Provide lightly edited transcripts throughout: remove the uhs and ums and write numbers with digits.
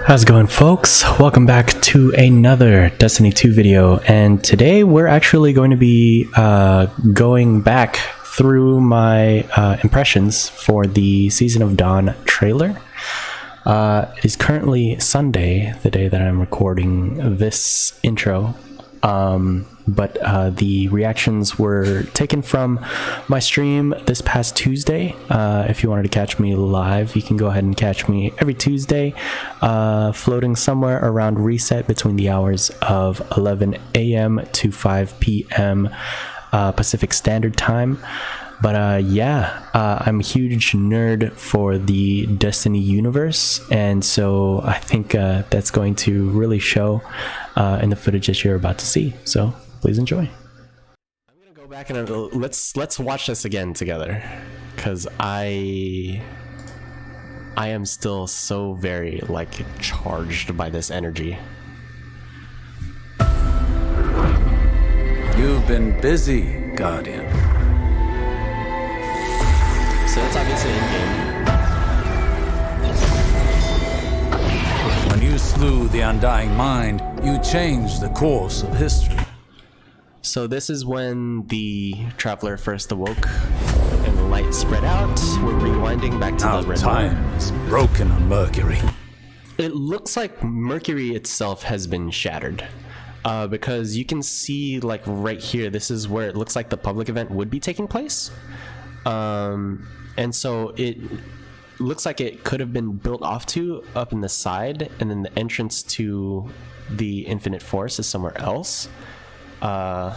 How's it going, folks? Welcome back to another Destiny 2 video, and today we're actually going to be going back through my impressions for the Season of Dawn trailer. It is currently Sunday, the day that I'm recording this intro, but the reactions were taken from my stream this past Tuesday. If you wanted to catch me live, you can go ahead and catch me every Tuesday, floating somewhere around reset between the hours of 11 a.m. to 5 p.m. Pacific Standard Time. But I'm a huge nerd for the Destiny universe, and so I think that's going to really show in the footage that you're about to see. So please enjoy. I'm gonna go back and let's watch this again together, because I am still so very charged by this energy. You've been busy, Guardian. So that's obviously in-game. When you slew the Undying Mind, you changed the course of history. So this is when the Traveler first awoke and the light spread out. We're rewinding back to Now the Red time is broken on Mercury. It looks like Mercury itself has been shattered. Because you can see, right here, this is where it looks like the public event would be taking place. And so it looks like it could have been built off to up in the side, and then the entrance to the Infinite Force is somewhere else. I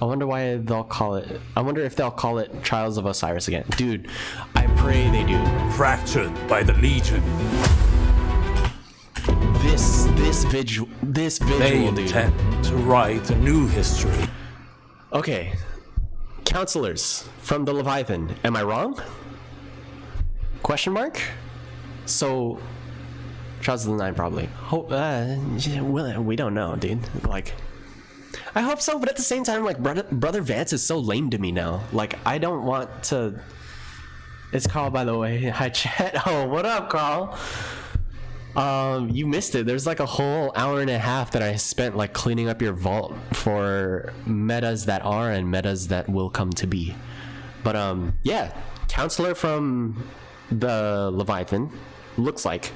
wonder why they'll call it, I wonder if they'll call it Trials of Osiris again. Dude, I pray they do. Fractured by the Legion. This visual, They intend to write a new history. Okay. Counselors from the Leviathan, am I wrong? Question mark? So, Trials of the Nine probably. We don't know, dude. I hope so, but at the same time, Brother Vance is so lame to me now. I don't want to... It's Carl, by the way. Hi, chat. Oh, what up, Carl? You missed it. There's a whole hour and a half that I spent cleaning up your vault for metas that are and metas that will come to be. But yeah, Counselor from the Leviathan looks has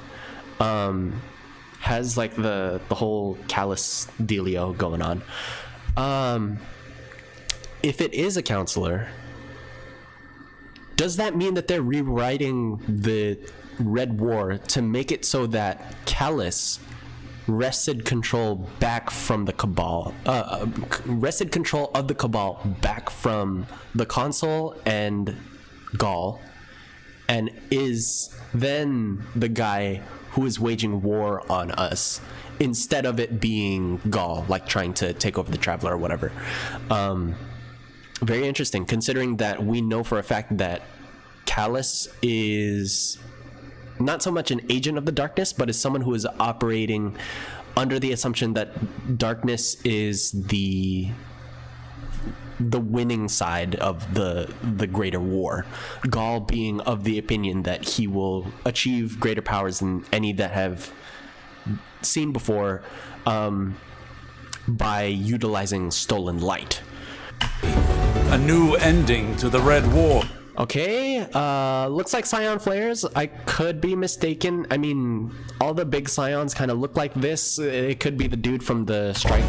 the whole callus dealio going on. If it is a Counselor, does that mean that they're rewriting the Red War to make it so that Callus wrested control back from the Cabal, wrested control of the Cabal back from the Consul and Gaul, and is then the guy who is waging war on us, instead of it being Gaul, trying to take over the Traveler or whatever. Very interesting, considering that we know for a fact that Callus is not so much an agent of the darkness, but is someone who is operating under the assumption that darkness is the winning side of the greater war. Gaul being of the opinion that he will achieve greater powers than any that have seen before, by utilizing stolen light. A new ending to the Red War. Okay, looks like Scion flares. I could be mistaken. I mean, all the big Scions kind of look like this. It could be the dude from the strike.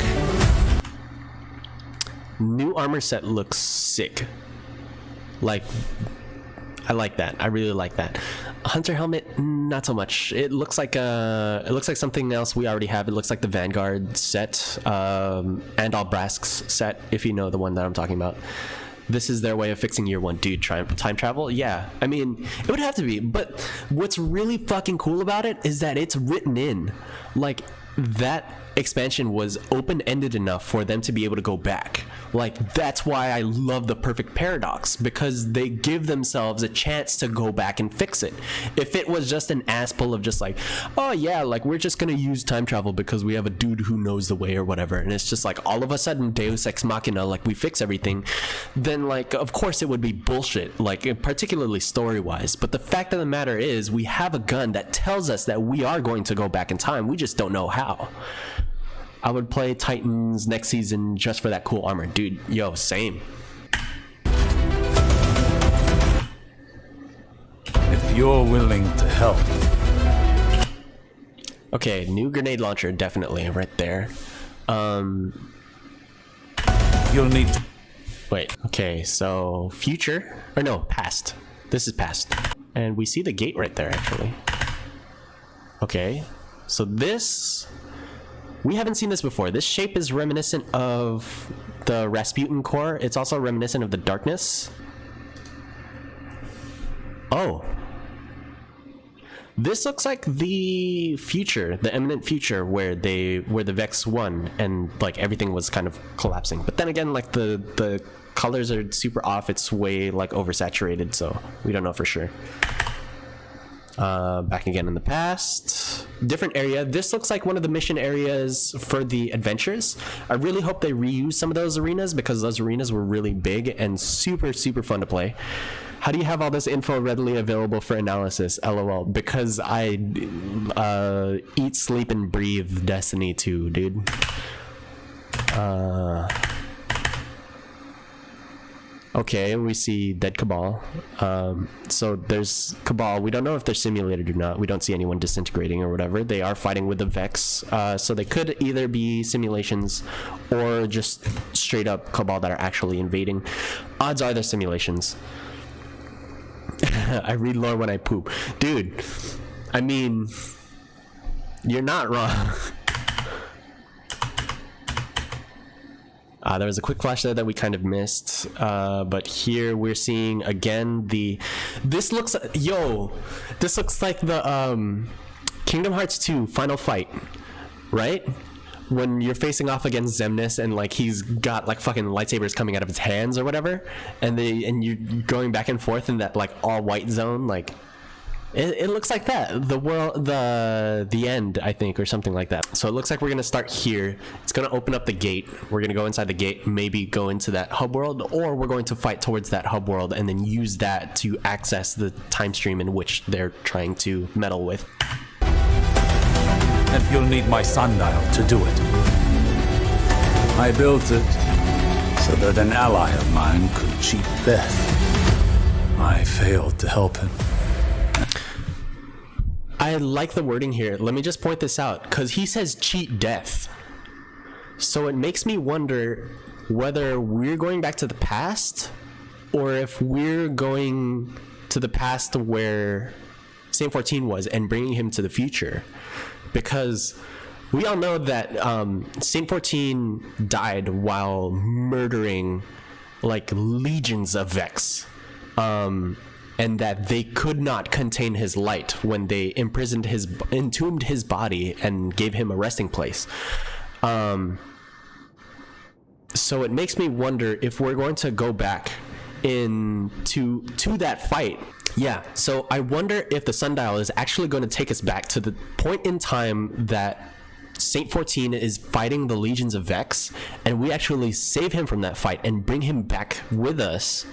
New armor set looks sick. I like that. I really like that. Hunter helmet, not so much. It looks like something else we already have. It looks like the Vanguard set, and all Brask's set, if you know the one that I'm talking about. This is their way of fixing year one. Dude, time travel? Yeah. I mean, it would have to be. But what's really fucking cool about it is that it's written in. That expansion was open-ended enough for them to be able to go back. Like, that's why I love the Perfect Paradox, because they give themselves a chance to go back and fix it. If it was just an ass pull of just like, oh yeah, like we're just gonna use time travel because we have a dude who knows the way or whatever, and it's just like all of a sudden Deus Ex Machina, like we fix everything, then like of course it would be bullshit, like particularly story-wise. But the fact of the matter is, we have a gun that tells us that we are going to go back in time. We just don't know how. I would play Titans next season just for that cool armor. Dude, yo, same. If you're willing to help. Okay, new grenade launcher, definitely, right there. You'll need to... Wait, okay, so future, or no, past. This is past. And we see the gate right there, actually. Okay, so this... We haven't seen this before. This shape is reminiscent of the Rasputin core. It's also reminiscent of the darkness. Oh. This looks like the future, the imminent future, where the Vex won and like everything was kind of collapsing. But then again, like the colors are super off. It's way like oversaturated, so we don't know for sure. Back again in the past, different area. This looks like one of the mission areas for the adventures. I really hope they reuse some of those arenas, because those arenas were really big and super fun to play. How do you have all this info readily available for analysis? LOL. Because I eat, sleep, and breathe Destiny 2, dude. Okay, we see Dead Cabal. So there's Cabal. We don't know if they're simulated or not. We don't see anyone disintegrating or whatever. They are fighting with the Vex. So they could either be simulations or just straight up Cabal that are actually invading. Odds are they're simulations. I read lore when I poop. Dude, I mean, you're not wrong. There was a quick flash there that we kind of missed, but here we're seeing again this looks like the Kingdom Hearts 2 final fight, right? When you're facing off against Xemnas and like he's got like fucking lightsabers coming out of his hands or whatever, and you're going back and forth in that like all white zone, like it looks like that. The end, I think, or something like that. So it looks like we're gonna start here. It's gonna open up the gate. We're gonna go inside the gate, maybe go into that hub world, or we're going to fight towards that hub world and then use that to access the time stream in which they're trying to meddle with. And you'll need my sundial to do it. I built it so that an ally of mine could cheat death. I failed to help him. I like the wording here. Let me just point this out, because he says cheat death. So it makes me wonder whether we're going back to the past, or if we're going to the past where Saint 14 was and bringing him to the future. Because we all know that Saint 14 died while murdering like legions of Vex. And that they could not contain his light when they entombed his body and gave him a resting place. So it makes me wonder if we're going to go back to that fight. Yeah, so I wonder if the sundial is actually going to take us back to the point in time that Saint 14 is fighting the legions of Vex, and we actually save him from that fight and bring him back with us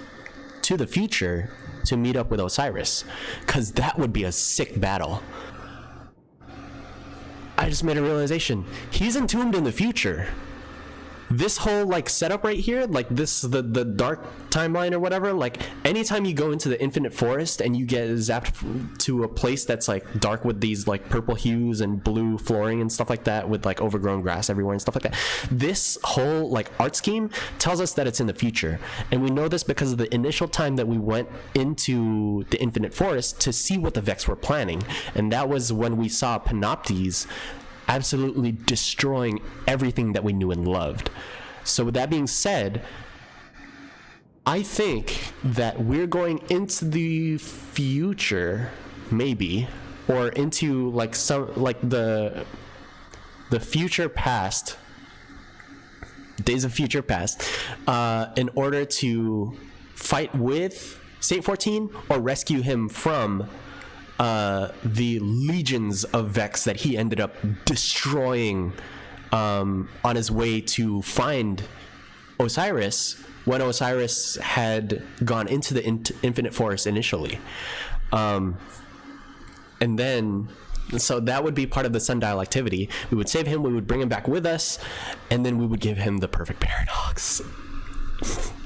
to the future to meet up with Osiris, because that would be a sick battle. I just made a realization. He's entombed in the future. This whole like setup right here, like this, the dark timeline or whatever, like anytime you go into the infinite forest and you get zapped to a place that's like dark with these like purple hues and blue flooring and stuff like that, with like overgrown grass everywhere and stuff like that, this whole like art scheme tells us that it's in the future. And we know this because of the initial time that we went into the infinite forest to see what the Vex were planning, and that was when we saw Panoptes absolutely destroying everything that we knew and loved. So with that being said, I think that we're going into the future, maybe, or into like some like the the future past, days of future past, in order to fight with Saint 14 or rescue him from the legions of Vex that he ended up destroying on his way to find Osiris when Osiris had gone into the Infinite Forest initially. And then, so that would be part of the sundial activity. We would save him, we would bring him back with us, and then we would give him the perfect paradox.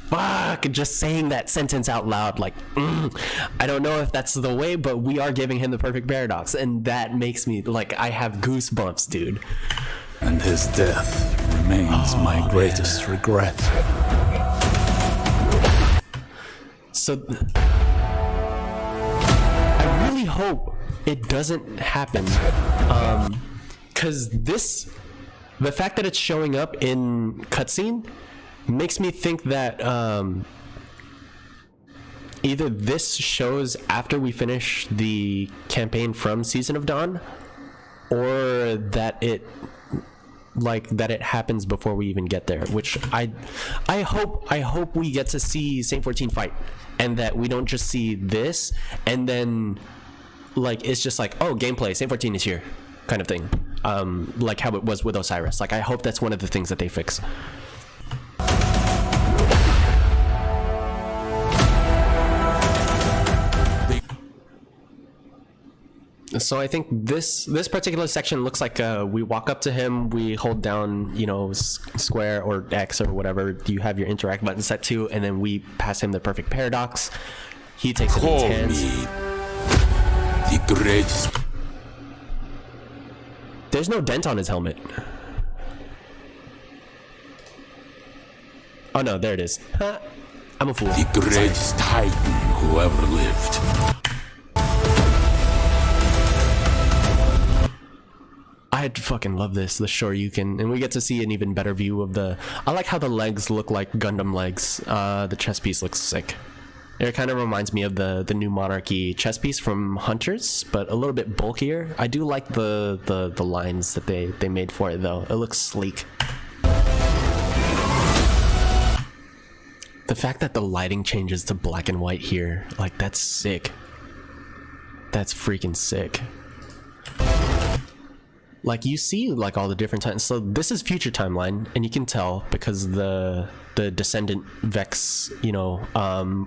Fuck, just saying that sentence out loud, like, I don't know if that's the way, but we are giving him the perfect paradox, and that makes me, like, I have goosebumps, dude. And his death remains my greatest regret. So, I really hope it doesn't happen, because the fact that it's showing up in cutscene makes me think that either this shows after we finish the campaign from Season of Dawn, or that it happens before we even get there, which I hope we get to see Saint 14 fight, and that we don't just see this and then like it's just like, oh, gameplay, Saint 14 is here kind of thing, like how it was with Osiris. Like, I hope that's one of the things that they fix. So I think this particular section looks like we walk up to him, we hold down, you know, square or X or whatever you have your interact button set to, and then we pass him the perfect paradox. He takes it in his hands. The greatest. There's no dent on his helmet. Oh no, there it is. I'm a fool. The greatest Titan who ever lived. I fucking love this, the Shoryuken, and we get to see an even better view of the... I like how the legs look like Gundam legs. The chest piece looks sick. It kind of reminds me of the new Monarchy chest piece from Hunters, but a little bit bulkier. I do like the lines that they made for it, though. It looks sleek. The fact that the lighting changes to black and white here, like, that's sick. That's freaking sick. Like, you see, like, all the different times. So this is future timeline, and you can tell because the descendant Vex, you know,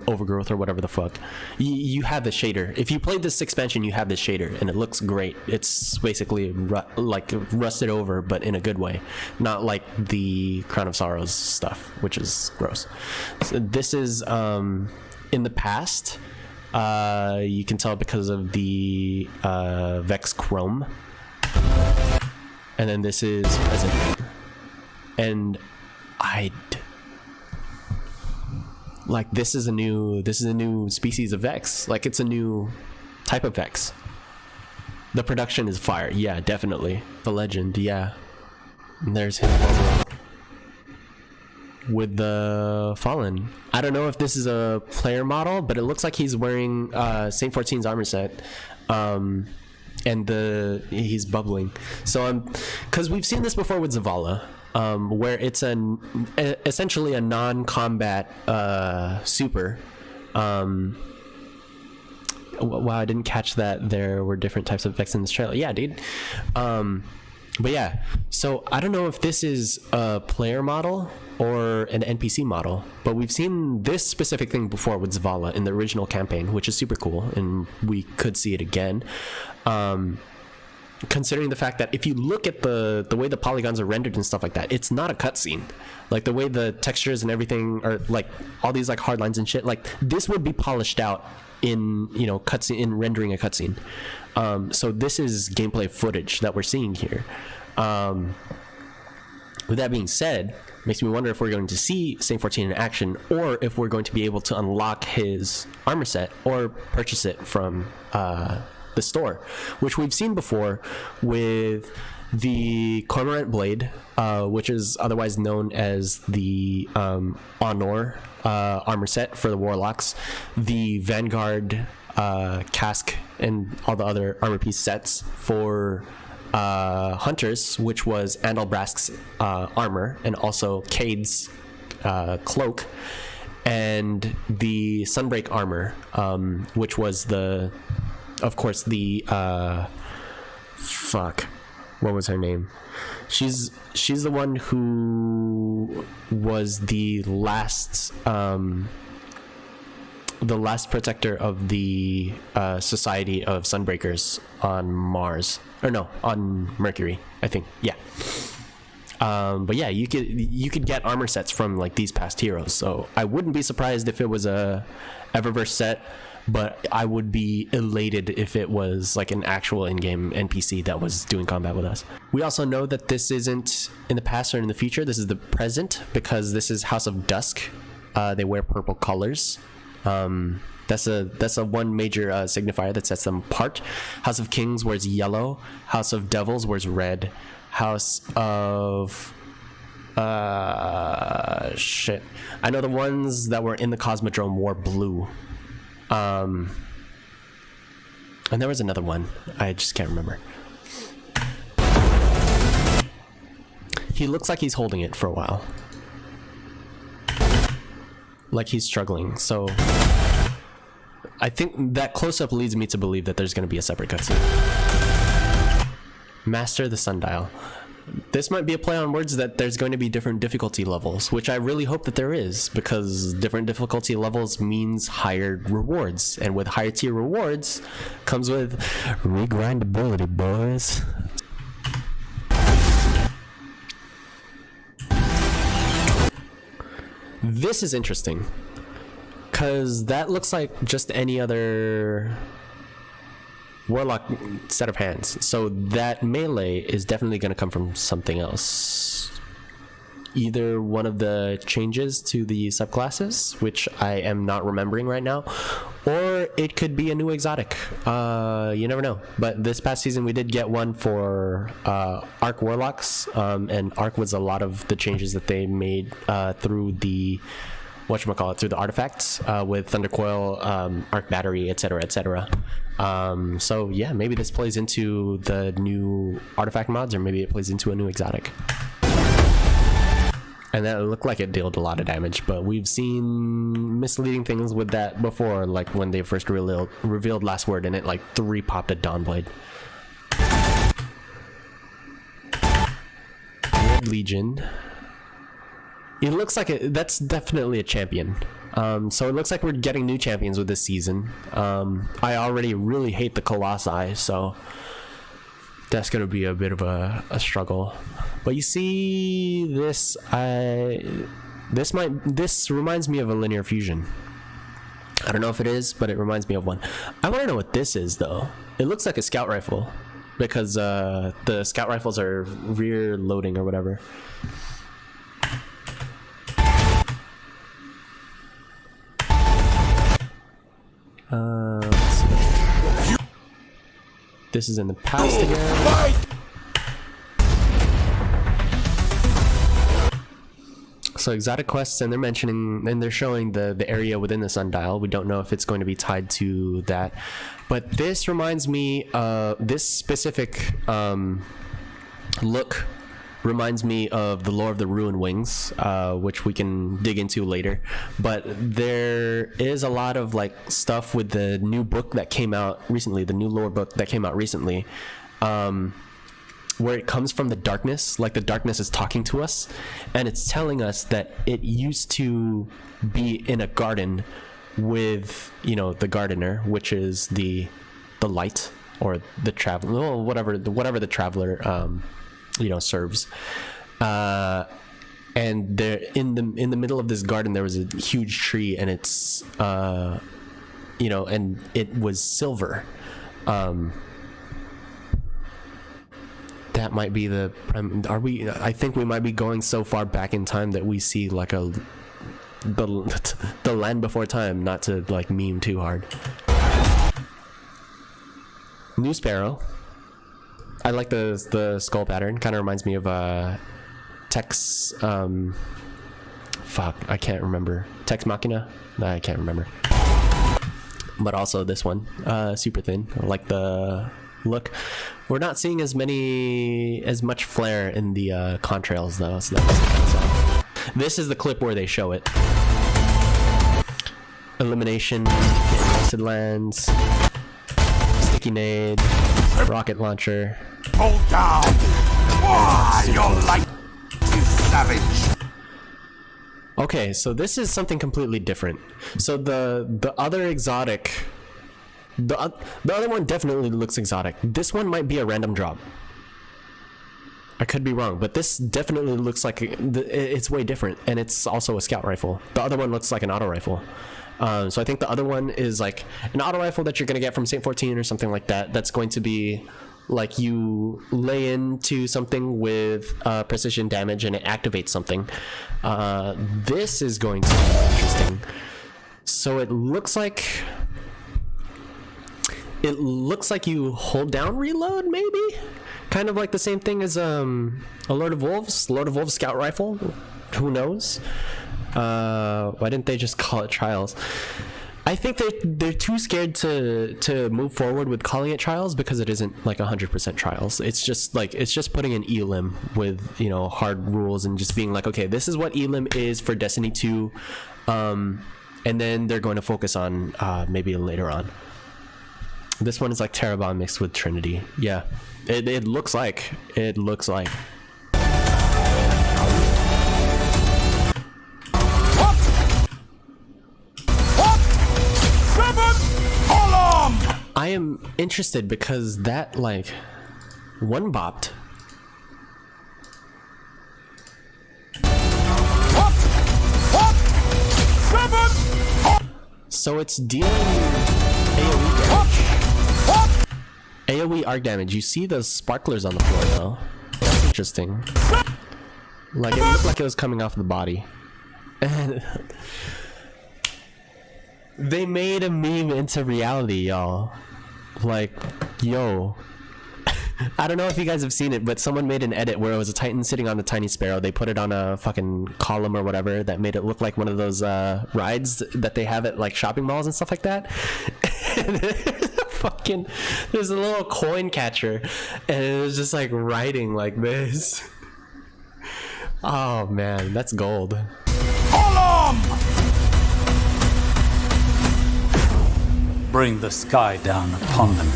overgrowth or whatever the fuck, you have the shader. If you played this expansion, you have this shader, and it looks great. It's basically like rusted over, but in a good way, not like the Crown of Sorrows stuff, which is gross. So this is in the past. You can tell because of the Vex Chrome. And then this is present, and this is a new species of Vex. Like, it's a new type of Vex. The production is fire, yeah, definitely. The legend, yeah. And there's him with the Fallen. I don't know if this is a player model, but it looks like he's wearing Saint 14's armor set. And he's bubbling. So because we've seen this before with Zavala, where it's essentially a non-combat super. Wow, I didn't catch that there were different types of Vex in this trailer. Yeah, dude. But yeah, so I don't know if this is a player model or an NPC model, but we've seen this specific thing before with Zavala in the original campaign, which is super cool, and we could see it again. Considering the fact that if you look at the way the polygons are rendered and stuff like that, it's not a cutscene. Like, the way the textures and everything are, like, all these, like, hard lines and shit, like, this would be polished out in, you know, cutscene, in rendering a cutscene. So this is gameplay footage that we're seeing here. With that being said, makes me wonder if we're going to see Saint 14 in action, or if we're going to be able to unlock his armor set or purchase it from the store, which we've seen before with the Cormorant Blade, which is otherwise known as the Honor armor set for the Warlocks, the Vanguard casque, and all the other armor piece sets for Hunters, which was Andalbrask's armor, and also Cade's cloak, and the Sunbreak armor, which was of course the what was her name? She's the one who was the last protector of the Society of Sunbreakers on Mars, or no, on Mercury, I think. Yeah. But yeah, you could get armor sets from like these past heroes, so I wouldn't be surprised if it was a Eververse set, but I would be elated if it was like an actual in-game NPC that was doing combat with us. We also know that this isn't in the past or in the future. This is the present, because this is House of Dusk. They wear purple colors. That's a one major signifier that sets them apart. House of Kings wears yellow. House of Devils wears red. House of shit. I know the ones that were in the Cosmodrome wore blue. And there was another one. I just can't remember. He looks like he's holding it for a while. Like he's struggling. So I think that close-up leads me to believe that there's going to be a separate cutscene. Master the Sundial. This might be a play on words that there's going to be different difficulty levels, which I really hope that there is, because different difficulty levels means higher rewards, and with higher tier rewards comes with regrindability, boys. This is interesting, because that looks like just any other Warlock set of hands, so that melee is definitely going to come from something else. Either one of the changes to the subclasses, which I am not remembering right now, or it could be a new exotic. You never know. But this past season we did get one for Arc Warlocks, and Arc was a lot of the changes that they made through the through the artifacts, with Thundercoil, Arc Battery, etc., etc. So yeah, maybe this plays into the new artifact mods, or maybe it plays into a new exotic. And that looked like it dealt a lot of damage, but we've seen misleading things with that before, like when they first revealed Last Word and it like 3-popped a Dawnblade. Red Legion. It looks like that's definitely a champion. So it looks like we're getting new champions with this season. I already really hate the Colossi, so that's gonna be a bit of a struggle. But you see, this reminds me of a linear fusion. I don't know if it is, but it reminds me of one. I want to know what this is, though. It looks like a scout rifle, because the scout rifles are rear loading or whatever. Let's see. This is in the past again. So exotic quests, and they're showing the area within the sundial. We don't know if it's going to be tied to that, but this reminds me, this specific look reminds me of the lore of the Ruin Wings, which we can dig into later. But there is a lot of like stuff with the new book that came out recently, the new lore book that came out recently, where it comes from the darkness, like the darkness is talking to us, and it's telling us that it used to be in a garden with, you know, the gardener, which is the light, or the traveler, whatever the traveler you know, serves. And there in the middle of this garden there was a huge tree, and it's you know, and it was silver. That might be the I think we might be going so far back in time that we see like the land before time, not to like meme too hard. New Sparrow. I like the skull pattern. Kind of reminds me of Tex I can't remember. Tex Machina? I can't remember. But also this one, super thin. I like the look. We're not seeing as much flare in the contrails though, so that's this is the clip where they show it. Elimination, acid lands, sticky nade, rocket launcher. Hold down! Why, you're like you savage! Okay, so this is something completely different. So the other exotic, the other one definitely looks exotic. This one might be a random drop. I could be wrong, but this definitely looks like it's way different, and it's also a scout rifle. The other one looks like an auto rifle. So I think the other one is like an auto rifle that you're going to get from Saint 14 or something like that. That's going to be like you lay into something with precision damage and it activates something. This is going to be interesting. So it looks like you hold down reload, maybe? Kind of like the same thing as a Lord of Wolves scout rifle. Who knows? Why didn't they just call it Trials? I think they're too scared to move forward with calling it Trials because it isn't like 100% Trials. It's just putting an elim with, you know, hard rules and just being like, okay, this is what elim is for Destiny 2, and then they're going to focus on maybe later on. This one is like Terabon mixed with Trinity. Yeah, it looks like. I am interested because that like one bopped. So it's dealing AoE damage. AoE arc damage. You see those sparklers on the floor though. That's interesting. Like it looked like it was coming off the body. And they made a meme into reality, y'all. Like, yo. I don't know if you guys have seen it, but someone made an edit where it was a Titan sitting on a tiny sparrow. They put it on a fucking column or whatever that made it look like one of those rides that they have at like shopping malls and stuff like that. And there's a little coin catcher, and it was just like riding like this. Oh man, that's gold. Bring the sky down upon them.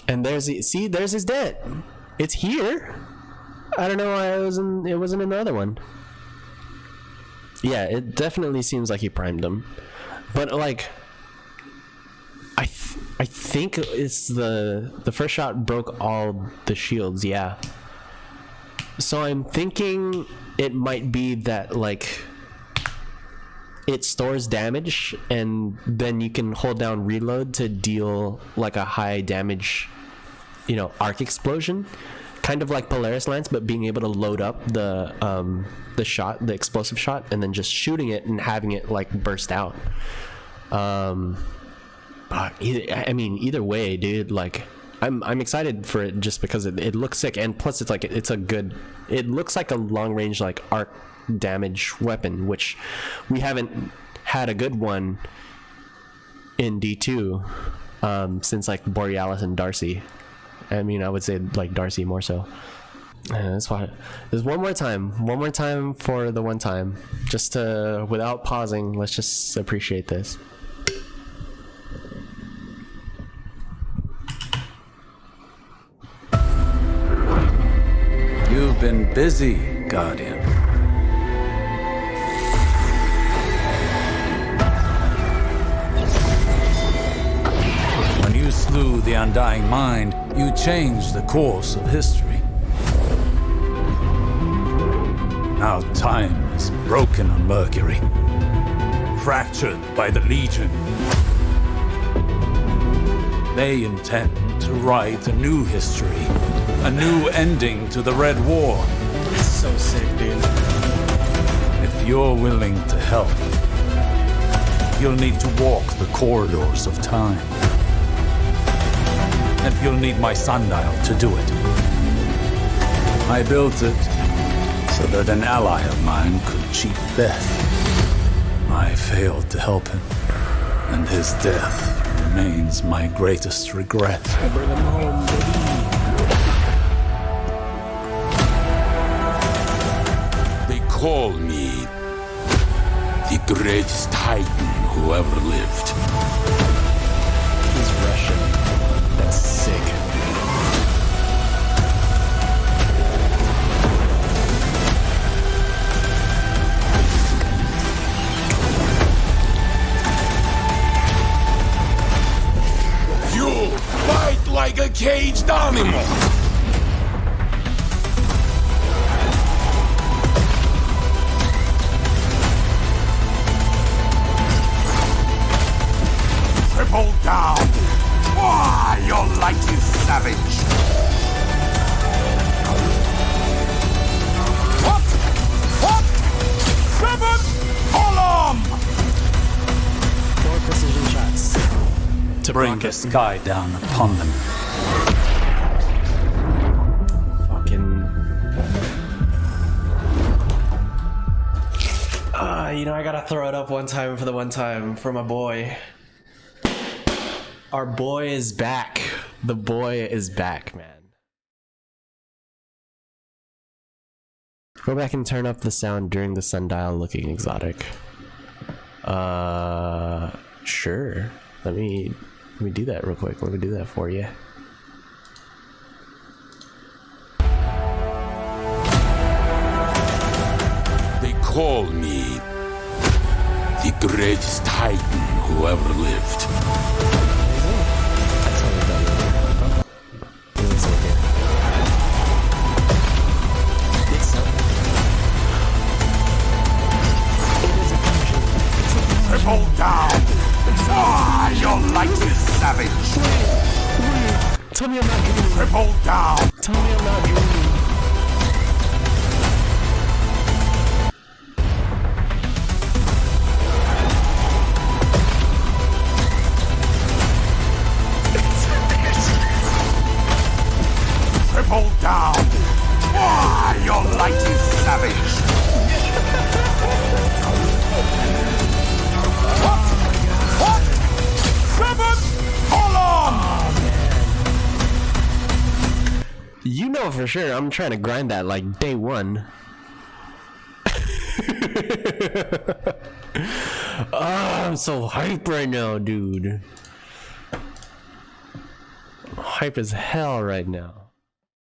And there's his debt. It's here. I don't know why it wasn't in the other one. Yeah, it definitely seems like he primed him. But like I think it's the first shot broke all the shields, yeah. So I'm thinking it might be that like it stores damage and then you can hold down reload to deal like a high damage, you know, arc explosion, kind of like Polaris Lance, but being able to load up the shot, the explosive shot, and then just shooting it and having it like burst out. Either way, dude, like I'm excited for it just because it looks sick, and plus it's like it looks like a long range like arc damage weapon, which we haven't had a good one in D2 since like Borealis and Darcy. I mean, I would say like Darcy more so. That's why there's one more time for the one time, just to, without pausing, let's just appreciate this. You've been busy, Guardian. When you slew the Undying Mind, you changed the course of history. Now time is broken on Mercury, fractured by the Legion. They intend to write a new history, a new ending to the Red War. It's so sick, dude. If you're willing to help, you'll need to walk the corridors of time. And you'll need my sundial to do it. I built it so that an ally of mine could cheat death. I failed to help him. And his death remains my greatest regret. Bring him home, baby. They call me the greatest titan who ever lived. He's Russian. That's sick. You fight like a caged animal. Triple down! Why, your light is savage! What? What? Seven column! 4 precision shots. To Bring the sky down upon them. Fucking. You know, I gotta throw it up one time for the one time for my boy. Our boy is back. The boy is back, man. Go back and turn up the sound during the sundial looking exotic. Sure. Let me do that real quick. Let me do that for you. They call me the greatest titan who ever lived. Triple down! Why, your light is savage! Tell me I'm not dreaming. Triple down! Tell me I'm not dreaming. Triple down! Why, your light is savage! What? Seven column! You know for sure I'm trying to grind that like day one. I'm so hyped right now, dude. I'm hype as hell right now.